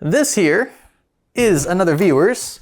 This here is another viewer's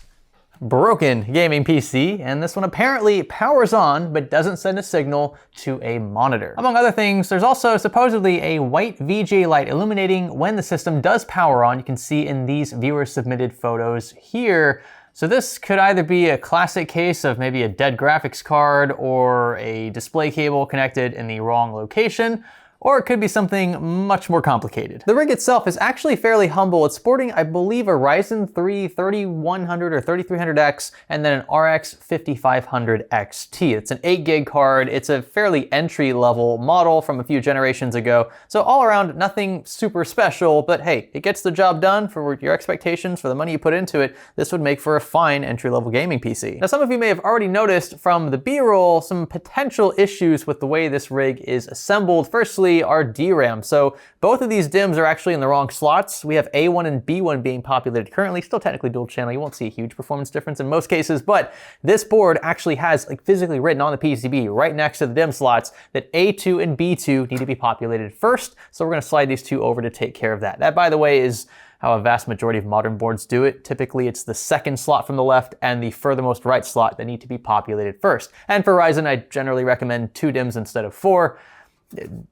broken gaming PC, and this one apparently powers on but doesn't send a signal to a monitor. Among other things, there's also supposedly a white VGA light illuminating when the system does power on. You can see in these viewer submitted photos here. So this could either be a classic case of maybe a dead graphics card or a display cable connected in the wrong location, or it could be something much more complicated. The rig itself is actually fairly humble. It's sporting, I believe, a Ryzen 3 3100 or 3300X and then an RX 5500 XT. It's an 8 gig card. It's a fairly entry level model from a few generations ago. So all around, nothing super special, but hey, it gets the job done for your expectations, for the money you put into it. This would make for a fine entry level gaming PC. Now, some of you may have already noticed from the B-roll some potential issues with the way this rig is assembled. Firstly, our DRAM. So both of these DIMMs are actually in the wrong slots. We have A1 and B1 being populated currently, still technically dual channel. You won't see a huge performance difference in most cases, but this board actually has like physically written on the PCB right next to the DIMM slots that A2 and B2 need to be populated first. So we're gonna slide these two over to take care of that. That, by the way, is how a vast majority of modern boards do it. Typically, it's the second slot from the left and the furthermost right slot that need to be populated first. And for Ryzen, I generally recommend 2 DIMMs instead of 4.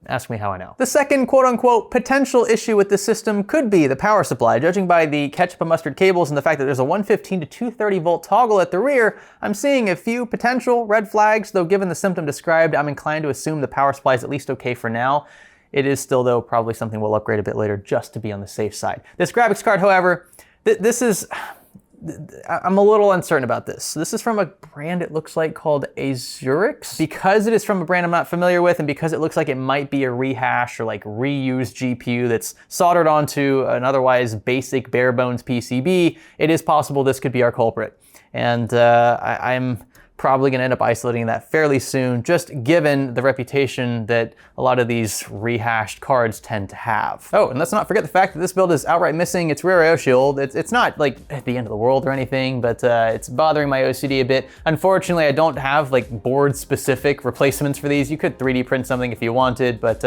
Ask me how I know. The second quote-unquote potential issue with this system could be the power supply. Judging by the ketchup and mustard cables and the fact that there's a 115 to 230 volt toggle at the rear, I'm seeing a few potential red flags, though given the symptom described, I'm inclined to assume the power supply is at least okay for now. It is still, though, probably something we'll upgrade a bit later just to be on the safe side. This graphics card, however, I'm a little uncertain about this. This is from a brand, it looks like, called Azurix. Because it is from a brand I'm not familiar with, and because it looks like it might be a rehash or like reused GPU that's soldered onto an otherwise basic bare bones PCB, it is possible this could be our culprit. And I'm probably gonna end up isolating that fairly soon, just given the reputation that a lot of these rehashed cards tend to have. Oh, and let's not forget the fact that this build is outright missing its rear IO shield. It's not like at the end of the world or anything, but it's bothering my OCD a bit. Unfortunately, I don't have like board specific replacements for these. You could 3D print something if you wanted, but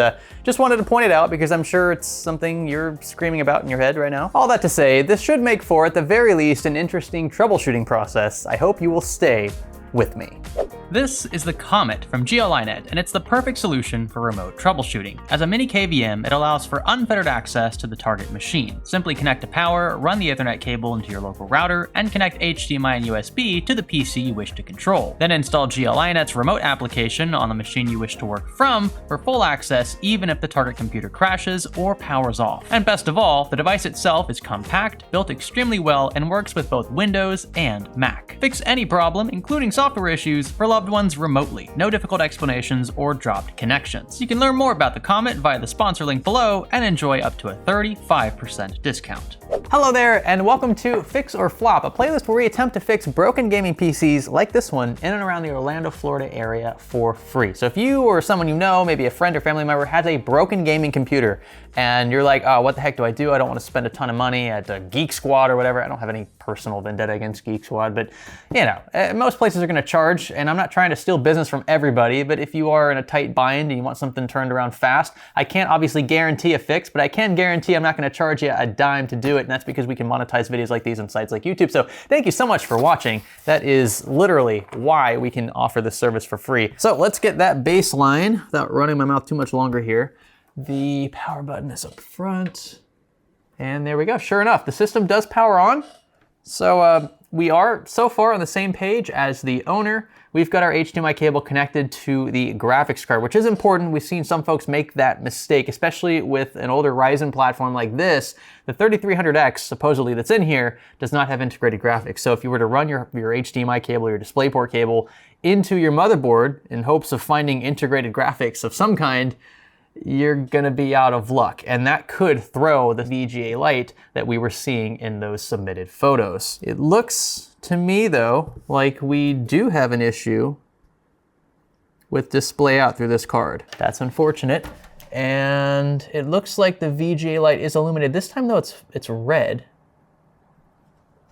just wanted to point it out because I'm sure it's something you're screaming about in your head right now. All that to say, this should make for, at the very least, an interesting troubleshooting process. I hope you will stay with me. This is the Comet from GLINet, and it's the perfect solution for remote troubleshooting. As a mini KVM, it allows for unfettered access to the target machine. Simply connect to power, run the Ethernet cable into your local router, and connect HDMI and USB to the PC you wish to control. Then install GLINet's remote application on the machine you wish to work from for full access even if the target computer crashes or powers off. And best of all, the device itself is compact, built extremely well, and works with both Windows and Mac. Fix any problem, including software issues, for loved ones remotely. No difficult explanations or dropped connections. You can learn more about the Comet via the sponsor link below and enjoy up to a 35% discount. Hello there, and welcome to Fix or Flop, a playlist where we attempt to fix broken gaming PCs like this one in and around the Orlando, Florida area for free. So if you or someone you know, maybe a friend or family member, has a broken gaming computer and you're like, oh, what the heck do? I don't want to spend a ton of money at Geek Squad or whatever. I don't have any personal vendetta against Geek Squad, but you know, most places are going to charge, and I'm not trying to steal business from everybody, but if you are in a tight bind and you want something turned around fast, I can't obviously guarantee a fix, but I can guarantee I'm not going to charge you a dime to do it, and that's because we can monetize videos like these on sites like YouTube. So thank you so much for watching. That is literally why we can offer this service for free. So let's get that baseline without running my mouth too much longer here. The power button is up front, and there we go. Sure enough, the system does power on. So we are so far on the same page as the owner. We've got our HDMI cable connected to the graphics card, which is important. We've seen some folks make that mistake, especially with an older Ryzen platform like this. The 3300X, supposedly, that's in here, does not have integrated graphics. So if you were to run your HDMI cable, your DisplayPort cable, into your motherboard in hopes of finding integrated graphics of some kind, you're gonna be out of luck. And that could throw the VGA light that we were seeing in those submitted photos. It looks to me, though, like we do have an issue with display out through this card. That's unfortunate. And it looks like the VGA light is illuminated. This time, though, it's red.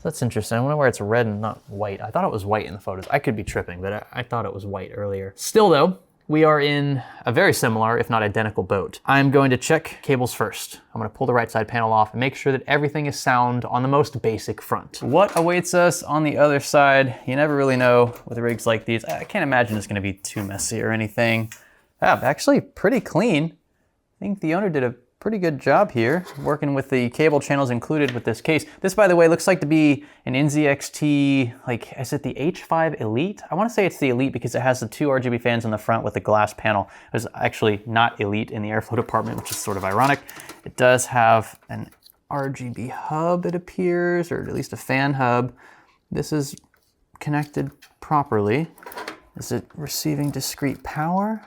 That's interesting. I wonder why it's red and not white. I thought it was white in the photos. I could be tripping, but I thought it was white earlier. Still, though, we are in a very similar, if not identical boat. I'm going to check cables first. I'm gonna pull the right side panel off and make sure that everything is sound on the most basic front. What awaits us on the other side? You never really know with rigs like these. I can't imagine it's gonna be too messy or anything. Actually pretty clean. I think the owner did a pretty good job here, working with the cable channels included with this case. This, by the way, looks like to be an NZXT, like, is it the H5 Elite? I wanna say it's the Elite because it has the 2 RGB fans on the front with the glass panel. It's actually not Elite in the airflow department, which is sort of ironic. It does have an RGB hub, it appears, or at least a fan hub. This is connected properly. Is it receiving discrete power?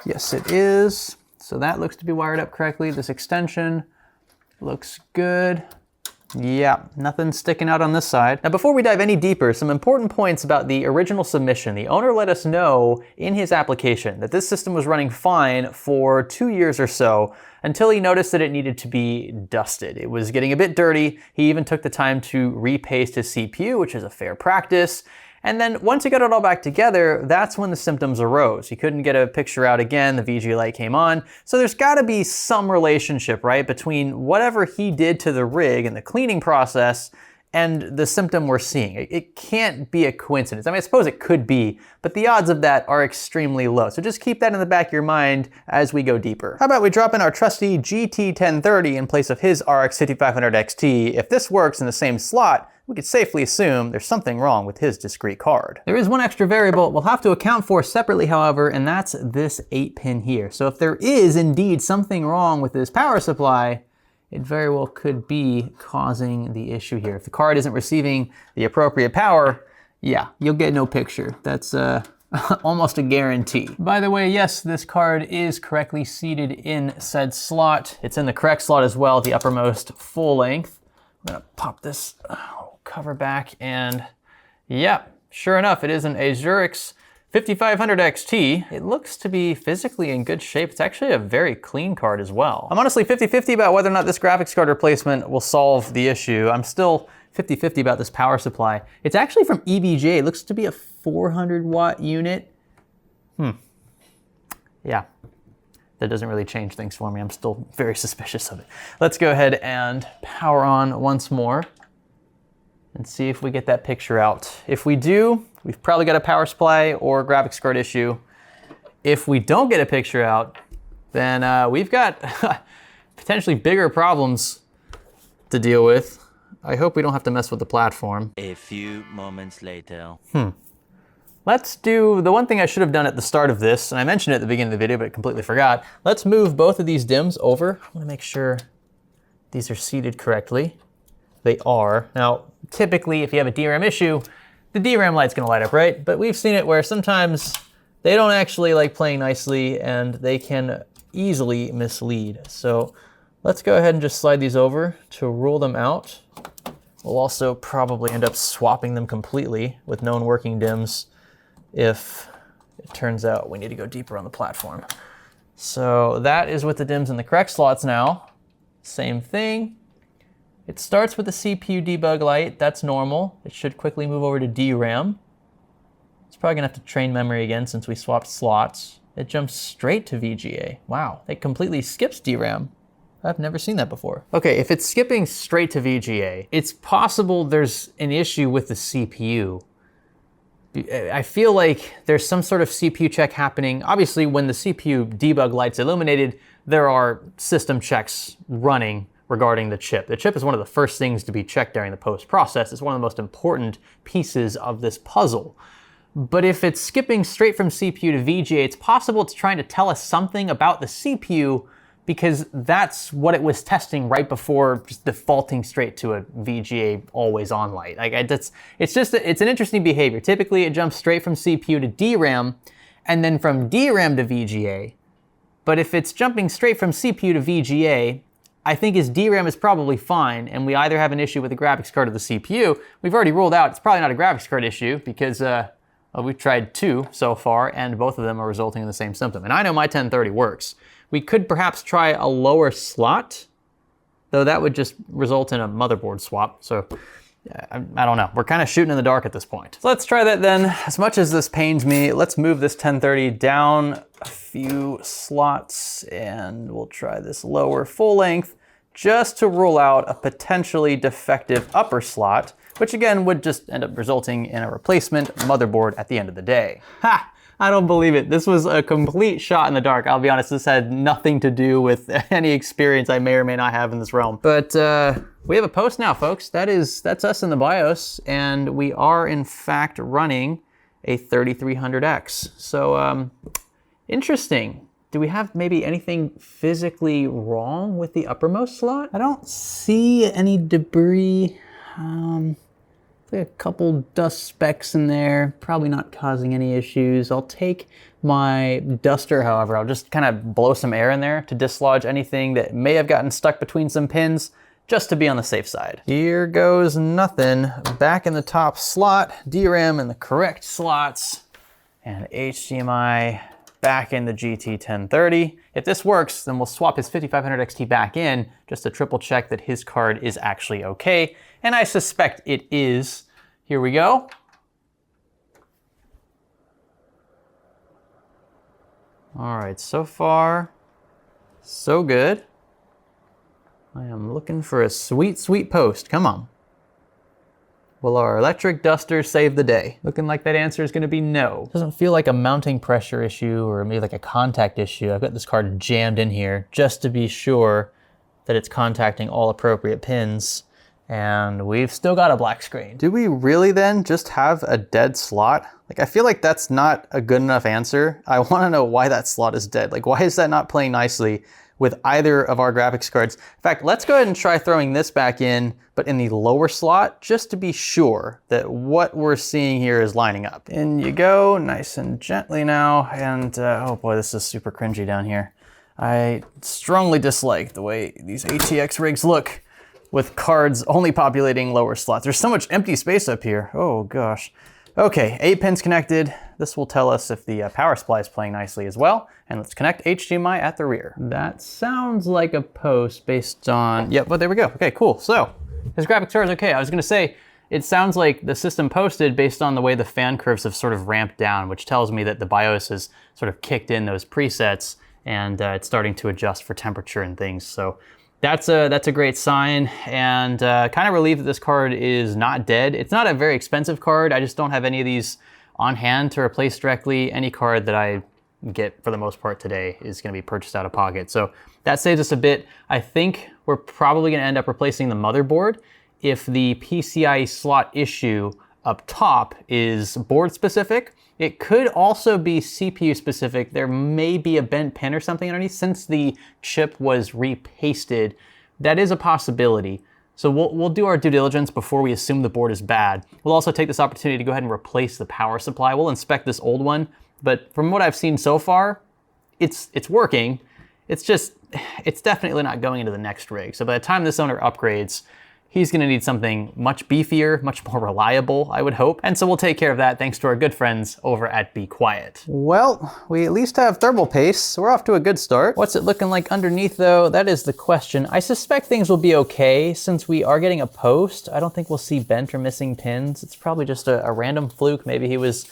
Yes, it is. So that looks to be wired up correctly. This extension looks good. Yeah, nothing sticking out on this side. Now, before we dive any deeper, some important points about the original submission. The owner let us know in his application that this system was running fine for 2 years or so until he noticed that it needed to be dusted. It was getting a bit dirty. He even took the time to repaste his CPU, which is a fair practice. And then once he got it all back together, that's when the symptoms arose. He couldn't get a picture out again, the VGA light came on. So there's gotta be some relationship, right, between whatever he did to the rig and the cleaning process and the symptom we're seeing. It can't be a coincidence. I mean, I suppose it could be, but the odds of that are extremely low. So just keep that in the back of your mind as we go deeper. How about we drop in our trusty GT1030 in place of his RX 5500 XT. If this works in the same slot, we could safely assume there's something wrong with his discrete card. There is one extra variable we'll have to account for separately, however, and that's this 8-pin here. So if there is indeed something wrong with this power supply, it very well could be causing the issue here. If the card isn't receiving the appropriate power, yeah, you'll get no picture. That's almost a guarantee. By the way, yes, this card is correctly seated in said slot. It's in the correct slot as well, the uppermost full length. I'm gonna pop this cover back, and yeah, sure enough, it is an Azurix 5500 XT. It looks to be physically in good shape. It's actually a very clean card as well. I'm honestly 50-50 about whether or not this graphics card replacement will solve the issue. I'm still 50-50 about this power supply. It's actually from EBJ. It looks to be a 400 watt unit. Yeah, that doesn't really change things for me. I'm still very suspicious of it. Let's go ahead and power on once more and see if we get that picture out. If we do, we've probably got a power supply or graphics card issue. If we don't get a picture out, then we've got potentially bigger problems to deal with. I hope we don't have to mess with the platform. A few moments later. Let's do the one thing I should have done at the start of this, and I mentioned it at the beginning of the video, but I completely forgot. Let's move both of these DIMMs over. I want to make sure these are seated correctly. They are. Now, typically, if you have a DRAM issue, the DRAM light's gonna light up, right? But we've seen it where sometimes they don't actually like playing nicely and they can easily mislead. So let's go ahead and just slide these over to rule them out. We'll also probably end up swapping them completely with known working DIMMs if it turns out we need to go deeper on the platform. So that is with the DIMMs in the correct slots now. Same thing. It starts with the CPU debug light, that's normal. It should quickly move over to DRAM. It's probably gonna have to train memory again since we swapped slots. It jumps straight to VGA. Wow, it completely skips DRAM. I've never seen that before. Okay, if it's skipping straight to VGA, it's possible there's an issue with the CPU. I feel like there's some sort of CPU check happening. Obviously, when the CPU debug light's illuminated, there are system checks running regarding the chip. The chip is one of the first things to be checked during the post-process. It's one of the most important pieces of this puzzle. But if it's skipping straight from CPU to VGA, it's possible it's trying to tell us something about the CPU because that's what it was testing right before just defaulting straight to a VGA always on light. Like it's an interesting behavior. Typically it jumps straight from CPU to DRAM and then from DRAM to VGA. But if it's jumping straight from CPU to VGA, I think his DRAM is probably fine, and we either have an issue with the graphics card or the CPU. We've already ruled out it's probably not a graphics card issue because we've tried 2 so far, and both of them are resulting in the same symptom. And I know my 1030 works. We could perhaps try a lower slot, though that would just result in a motherboard swap. So I don't know. We're kind of shooting in the dark at this point. So let's try that then. As much as this pains me, let's move this 1030 down a few slots and we'll try this lower full length just to rule out a potentially defective upper slot, which again would just end up resulting in a replacement motherboard at the end of the day. Ha! I don't believe it. This was a complete shot in the dark. I'll be honest, this had nothing to do with any experience I may or may not have in this realm. But we have a post now, folks. That's us in the BIOS, and we are in fact running a 3300X. So interesting. Do we have maybe anything physically wrong with the uppermost slot? I don't see any debris. A couple dust specks in there, probably not causing any issues. I'll take my duster, however. I'll just kind of blow some air in there to dislodge anything that may have gotten stuck between some pins, just to be on the safe side. Here goes nothing. Back in the top slot, DRAM in the correct slots, and HDMI back in the GT 1030. If this works, then we'll swap his 5500 XT back in just to triple check that his card is actually okay. And I suspect it is. Here we go. All right, so far, so good. I am looking for a sweet, sweet post. Come on. Will our electric duster save the day? Looking like that answer is gonna be no. Doesn't feel like a mounting pressure issue or maybe like a contact issue. I've got this card jammed in here just to be sure that it's contacting all appropriate pins. And we've still got a black screen. Do we really then just have a dead slot? Like, I feel like that's not a good enough answer. I wanna know why that slot is dead. Like, why is that not playing nicely with either of our graphics cards? In fact, let's go ahead and try throwing this back in, but in the lower slot, just to be sure that what we're seeing here is lining up. In you go, nice and gently now. And oh boy, this is super cringy down here. I strongly dislike the way these ATX rigs look with cards only populating lower slots. There's so much empty space up here. Oh gosh. Okay, 8 pins connected. This will tell us if the power supply is playing nicely as well. And let's connect HDMI at the rear. That sounds like a post based on, yep, but there we go. Okay, cool. So his graphics card is okay. I was gonna say, it sounds like the system posted based on the way the fan curves have sort of ramped down, which tells me that the BIOS has sort of kicked in those presets and it's starting to adjust for temperature and things. So that's a great sign, and kind of relieved that this card is not dead. It's not a very expensive card. I just don't have any of these on hand to replace directly. Any card that I get for the most part today is gonna be purchased out of pocket. So that saves us a bit. I think we're probably gonna end up replacing the motherboard if the PCIe slot issue up top is board specific. It could also be CPU specific. There may be a bent pin or something underneath since the chip was repasted. That is a possibility. So we'll do our due diligence before we assume the board is bad. We'll also take this opportunity to go ahead and replace the power supply. We'll inspect this old one, but from what I've seen so far, it's working. It's definitely not going into the next rig. So by the time this owner upgrades, he's gonna need something much beefier, much more reliable, I would hope. And so we'll take care of that thanks to our good friends over at Be Quiet. Well, we at least have thermal paste, so we're off to a good start. What's it looking like underneath though? That is the question. I suspect things will be okay since we are getting a post. I don't think we'll see bent or missing pins. It's probably just a random fluke. Maybe he was,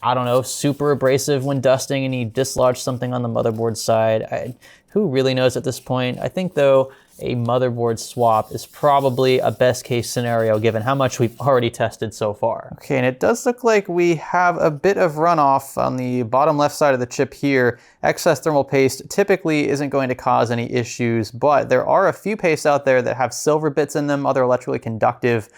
I don't know, super abrasive when dusting and he dislodged something on the motherboard side. Who really knows at this point? I think though, a motherboard swap is probably a best case scenario given how much we've already tested so far. Okay, and it does look like we have a bit of runoff on the bottom left side of the chip here. Excess thermal paste typically isn't going to cause any issues, but there are a few pastes out there that have silver bits in them, other electrically conductive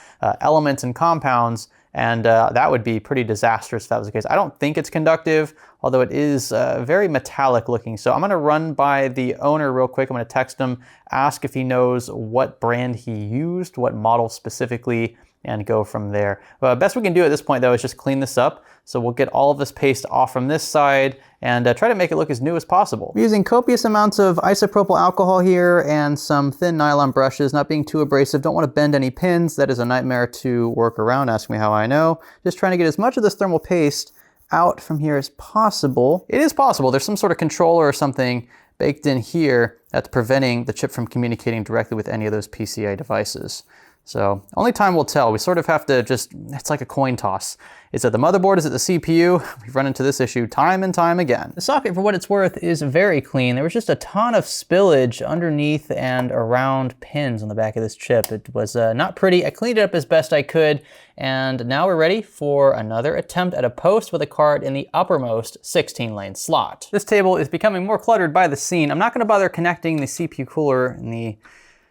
elements and compounds, and that would be pretty disastrous if that was the case. I don't think it's conductive, although it is very metallic looking. So I'm gonna run by the owner real quick. I'm gonna text him, ask if he knows what brand he used, what model specifically, and go from there. Best we can do at this point though is just clean this up. So we'll get all of this paste off from this side and try to make it look as new as possible. I'm using copious amounts of isopropyl alcohol here and some thin nylon brushes, not being too abrasive. Don't want to bend any pins. That is a nightmare to work around. Ask me how I know. Just trying to get as much of this thermal paste out from here as possible. It is possible. There's some sort of controller or something baked in here that's preventing the chip from communicating directly with any of those PCIe devices. So only time will tell. We sort of have to just, it's like a coin toss. Is it the motherboard? Is it the CPU? We've run into this issue time and time again. The socket, for what it's worth, is very clean. There was just a ton of spillage underneath and around pins on the back of this chip. It was not pretty. I cleaned it up as best I could. And now we're ready for another attempt at a post with a card in the uppermost 16-lane slot. This table is becoming more cluttered by the scene. I'm not going to bother connecting the CPU cooler in the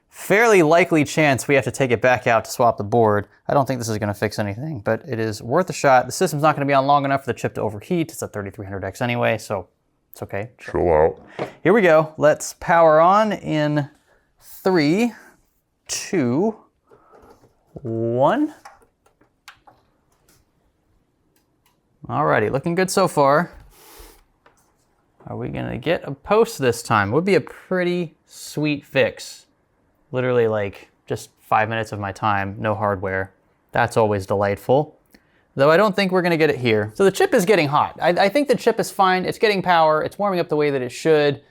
fairly likely chance we have to take it back out to swap the board. I don't think this is going to fix anything, but it is worth a shot. The system's not going to be on long enough for the chip to overheat. It's a 3300X anyway, so it's okay. Chill out. Here we go. Let's power on in 3, 2, 1. Alrighty, looking good so far. Are we going to get a post this time? Would be a pretty sweet fix. Literally like just 5 minutes of my time, no hardware. That's always delightful. Though I don't think we're gonna get it here. So the chip is getting hot. I think the chip is fine. It's getting power. It's warming up the way that it should.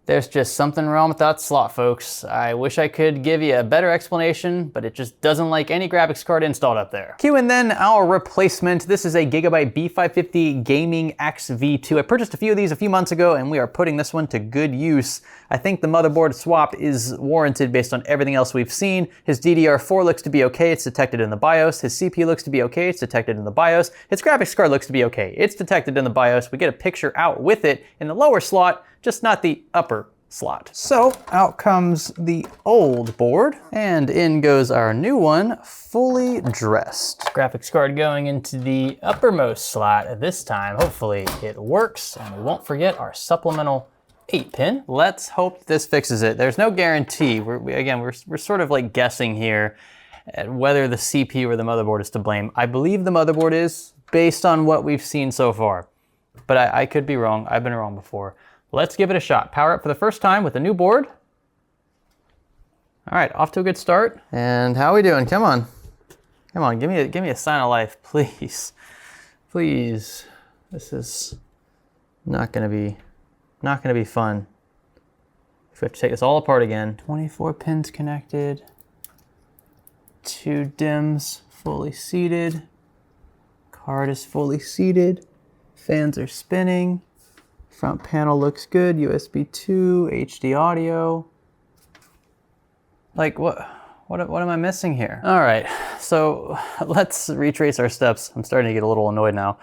There's just something wrong with that slot, folks. I wish I could give you a better explanation, but it just doesn't like any graphics card installed up there. Cue in then our replacement. This is a Gigabyte B550 Gaming XV2. I purchased a few of these a few months ago, and we are putting this one to good use. I think the motherboard swap is warranted based on everything else we've seen. His DDR4 looks to be okay. It's detected in the BIOS. His CPU looks to be okay. It's detected in the BIOS. His graphics card looks to be okay. It's detected in the BIOS. We get a picture out with it in the lower slot, just not the upper slot. So out comes the old board, and in goes our new one, fully dressed. Graphics card going into the uppermost slot this time. Hopefully it works, and we won't forget our supplemental 8-pin. Let's hope this fixes it. There's no guarantee. We're sort of like guessing here at whether the CPU or the motherboard is to blame. I believe the motherboard is, based on what we've seen so far. But I could be wrong. I've been wrong before. Let's give it a shot. Power up for the first time with a new board. All right, off to a good start. And how are we doing? Come on. Come on, give me a sign of life, please. Please. This is not gonna be fun. If we have to take this all apart again. 24 pins connected. 2 DIMMs fully seated. Card is fully seated. Fans are spinning. Front panel looks good. USB 2, HD audio. Like what am I missing here? All right, so let's retrace our steps. I'm starting to get a little annoyed now.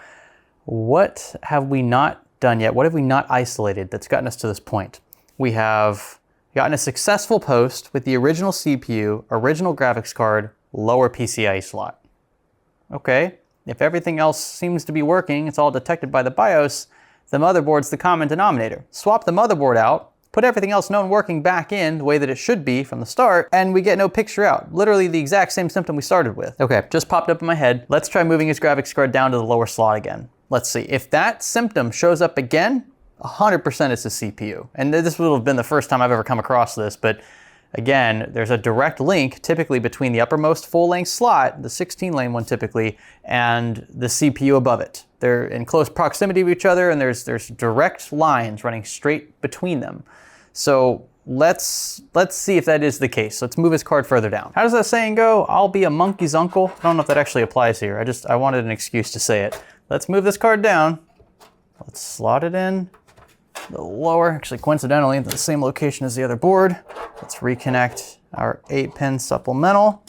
What have we not done yet? What have we not isolated that's gotten us to this point? We have gotten a successful post with the original CPU, original graphics card, lower PCIe slot. Okay, if everything else seems to be working, it's all detected by the BIOS, the motherboard's the common denominator. Swap the motherboard out, put everything else known working back in the way that it should be from the start, and we get no picture out. Literally the exact same symptom we started with. Okay, just popped up in my head. Let's try moving his graphics card down to the lower slot again. Let's see. If that symptom shows up again, 100% it's the CPU. And this would have been the first time I've ever come across this, but again, there's a direct link typically between the uppermost full-length slot, the 16-lane one typically, and the CPU above it. They're in close proximity to each other, and there's direct lines running straight between them. So let's see if that is the case. Let's move his card further down. How does that saying go? I'll be a monkey's uncle. I don't know if that actually applies here. I wanted an excuse to say it. Let's move this card down. Let's slot it in. The lower, actually coincidentally, the same location as the other board. Let's reconnect our 8-pin supplemental,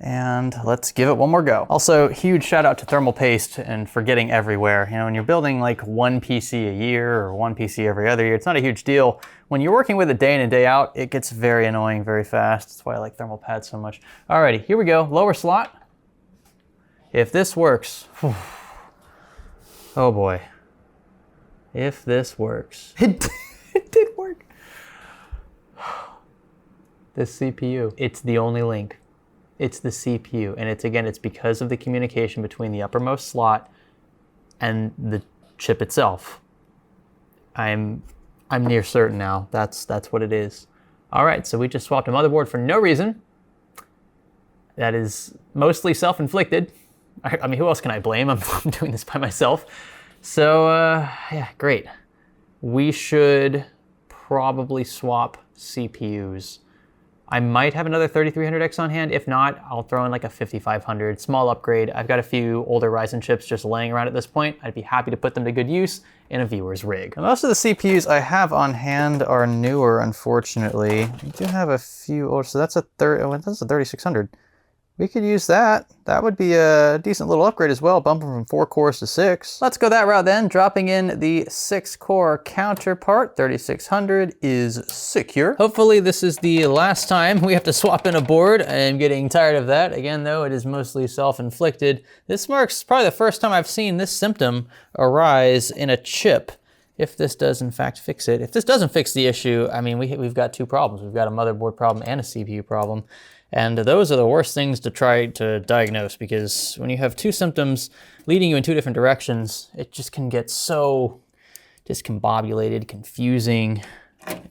and let's give it one more go. Also, huge shout out to thermal paste and for getting everywhere. You know, when you're building like one PC a year or one PC every other year, it's not a huge deal. When you're working with it day in and day out, it gets very annoying very fast. That's why I like thermal pads so much. Alrighty, here we go, lower slot. If this works, whew, oh boy. If this works. It did work. This CPU, it's the only link. It's the CPU, and it's because of the communication between the uppermost slot and the chip itself. I'm near certain now. That's what it is. All right, so we just swapped a motherboard for no reason. That is mostly self-inflicted. I mean, who else can I blame? I'm doing this by myself. So yeah, great. We should probably swap CPUs. I might have another 3300X on hand. If not, I'll throw in like a 5500, small upgrade. I've got a few older Ryzen chips just laying around at this point. I'd be happy to put them to good use in a viewer's rig. And most of the CPUs I have on hand are newer, unfortunately. I do have a few older, so that's a 3600. We could use that. That would be a decent little upgrade as well, bumping from 4 cores to 6. Let's go that route then, dropping in the 6-core counterpart. 3600 is secure. Hopefully this is the last time we have to swap in a board. I am getting tired of that. Again, though, it is mostly self-inflicted. This marks probably the first time I've seen this symptom arise in a chip, if this does in fact fix it. If this doesn't fix the issue, I mean, we've got 2 problems. We've got a motherboard problem and a CPU problem. And those are the worst things to try to diagnose, because when you have 2 symptoms leading you in 2 different directions, it just can get so discombobulated, confusing,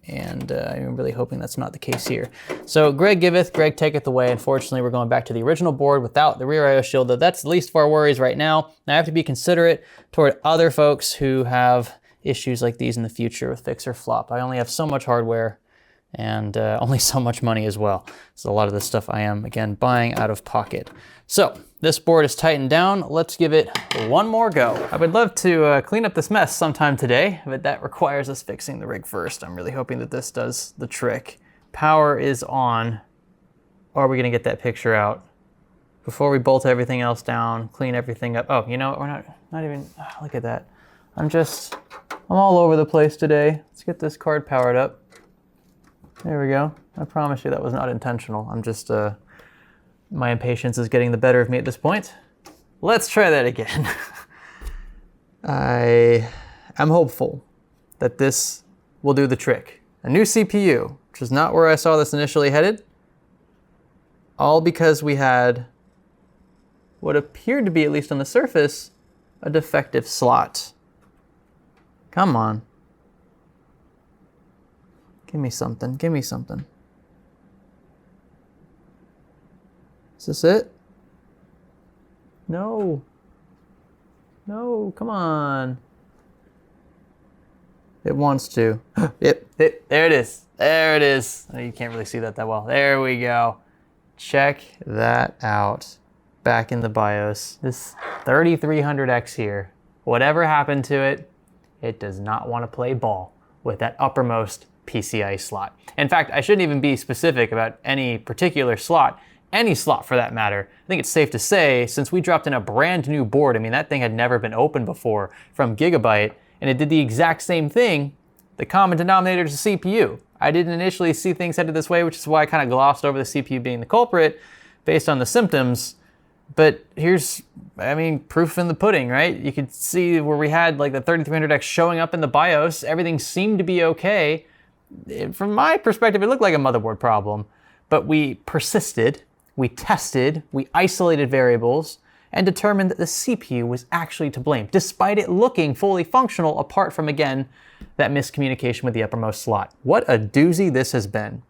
and I'm really hoping that's not the case here. So Greg giveth, Greg taketh away. Unfortunately, we're going back to the original board without the rear IO shield, though that's the least of our worries right now. Now I have to be considerate toward other folks who have issues like these in the future with fix or flop. I only have so much hardware, and only so much money as well. So a lot of this stuff I am, again, buying out of pocket. So this board is tightened down. Let's give it one more go. I would love to clean up this mess sometime today, but that requires us fixing the rig first. I'm really hoping that this does the trick. Power is on. Or are we gonna get that picture out before we bolt everything else down, clean everything up? Oh, you know what, we're not even, look at that. I'm all over the place today. Let's get this card powered up. There we go. I promise you that was not intentional. I'm just, my impatience is getting the better of me at this point. Let's try that again. I am hopeful that this will do the trick. A new CPU, which is not where I saw this initially headed, all because we had what appeared to be, at least on the surface, a defective slot. Come on. Give me something, give me something. Is this it? No. No, come on. It wants to. Yep, there it is. There it is. Oh, you can't really see that well. There we go. Check that out. Back in the BIOS. This 3300X here, whatever happened to it, it does not want to play ball with that uppermost PCIe slot. In fact, I shouldn't even be specific about any particular slot, any slot for that matter. I think it's safe to say, since we dropped in a brand new board, I mean, that thing had never been opened before from Gigabyte, and it did the exact same thing. The common denominator is the CPU. I didn't initially see things headed this way, which is why I kind of glossed over the CPU being the culprit based on the symptoms. But here's, I mean, proof in the pudding, right? You could see where we had like the 3300X showing up in the BIOS. Everything seemed to be okay. From my perspective, it looked like a motherboard problem, but we persisted, we tested, we isolated variables, and determined that the CPU was actually to blame, despite it looking fully functional apart from, again, that miscommunication with the uppermost slot. What a doozy this has been.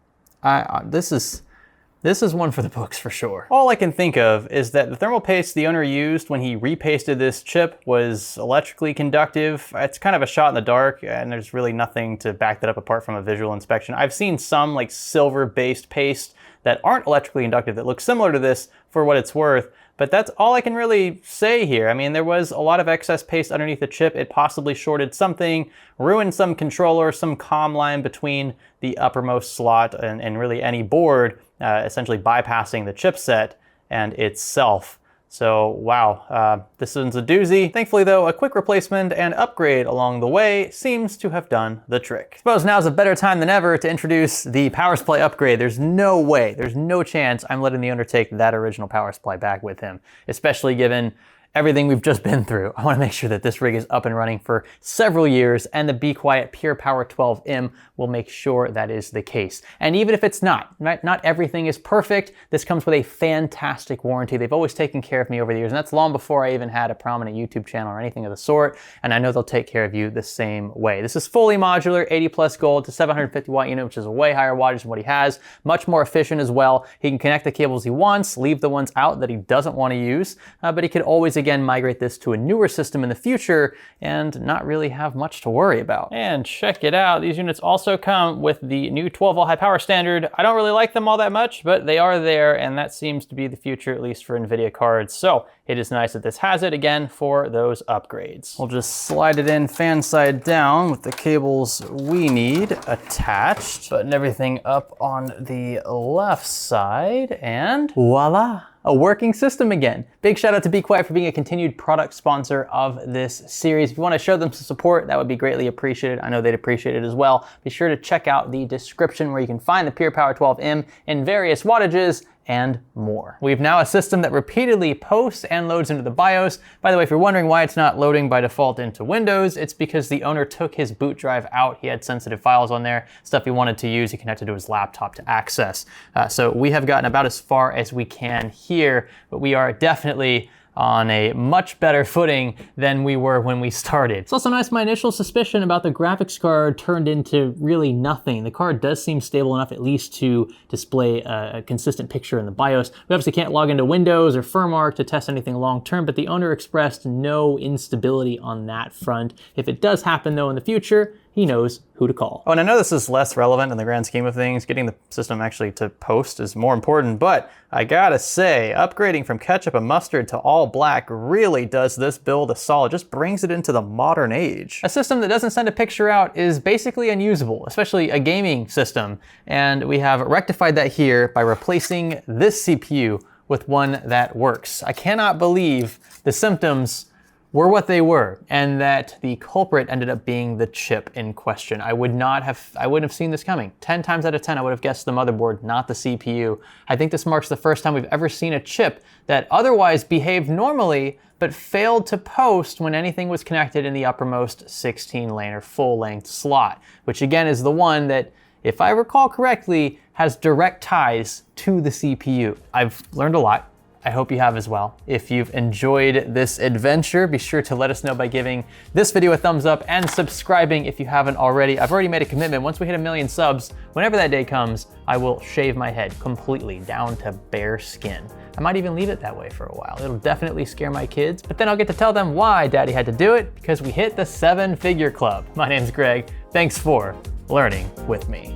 This is one for the books for sure. All I can think of is that the thermal paste the owner used when he repasted this chip was electrically conductive. It's kind of a shot in the dark, and there's really nothing to back that up apart from a visual inspection. I've seen some like silver-based paste that aren't electrically conductive that look similar to this for what it's worth, but that's all I can really say here. I mean, there was a lot of excess paste underneath the chip. It possibly shorted something, ruined some controller, some comm line between the uppermost slot and really any board, essentially bypassing the chipset and itself. So wow, this one's a doozy. Thankfully though, a quick replacement and upgrade along the way seems to have done the trick. I suppose now's a better time than ever to introduce the power supply upgrade. There's no way, there's no chance I'm letting the owner take that original power supply back with him, especially given everything we've just been through. I want to make sure that this rig is up and running for several years, and the Be Quiet Pure Power 12M will make sure that is the case. And even if it's not, right, not everything is perfect, this comes with a fantastic warranty. They've always taken care of me over the years, and that's long before I even had a prominent YouTube channel or anything of the sort, and I know they'll take care of you the same way. This is fully modular, 80 plus gold to 750 watt unit, which is a way higher wattage than what he has, much more efficient as well. He can connect the cables he wants, leave the ones out that he doesn't want to use, but he can always again migrate this to a newer system in the future and not really have much to worry about. And check it out, these units also come with the new 12-volt high power standard. I don't really like them all that much, but they are there, and that seems to be the future, at least for NVIDIA cards. So it is nice that this has it again for those upgrades. We'll just slide it in fan side down with the cables we need attached. Button everything up on the left side, and voila, a working system again. Big shout out to Be Quiet for being a continued product sponsor of this series. If you want to show them some support, that would be greatly appreciated. I know they'd appreciate it as well. Be sure to check out the description where you can find the Pure Power 12M in various wattages and more. We've now a system that repeatedly posts and loads into the BIOS. By the way, if you're wondering why it's not loading by default into Windows, it's because the owner took his boot drive out. He had sensitive files on there, stuff he wanted to use. He connected to his laptop to access. So we have gotten about as far as we can here, but we are definitely on a much better footing than we were when we started. It's also nice, my initial suspicion about the graphics card turned into really nothing. The card does seem stable enough at least to display a consistent picture in the BIOS. We obviously can't log into Windows or FirmArk to test anything long term, but the owner expressed no instability on that front. If it does happen though in the future, he knows who to call. Oh, and I know this is less relevant in the grand scheme of things. Getting the system actually to post is more important, but I gotta say, upgrading from ketchup and mustard to all black really does this build a solid, just brings it into the modern age. A system that doesn't send a picture out is basically unusable, especially a gaming system. And we have rectified that here by replacing this CPU with one that works. I cannot believe the symptoms were what they were, and that the culprit ended up being the chip in question. I wouldn't have seen this coming. 10 times out of 10, I would have guessed the motherboard, not the CPU. I think this marks the first time we've ever seen a chip that otherwise behaved normally, but failed to post when anything was connected in the uppermost 16-lane or full-length slot, which again is the one that, if I recall correctly, has direct ties to the CPU. I've learned a lot. I hope you have as well. If you've enjoyed this adventure, be sure to let us know by giving this video a thumbs up and subscribing if you haven't already. I've already made a commitment. Once we hit 1 million subs, whenever that day comes, I will shave my head completely down to bare skin. I might even leave it that way for a while. It'll definitely scare my kids, but then I'll get to tell them why Daddy had to do it, because we hit the 7-figure club. My name's Greg. Thanks for learning with me.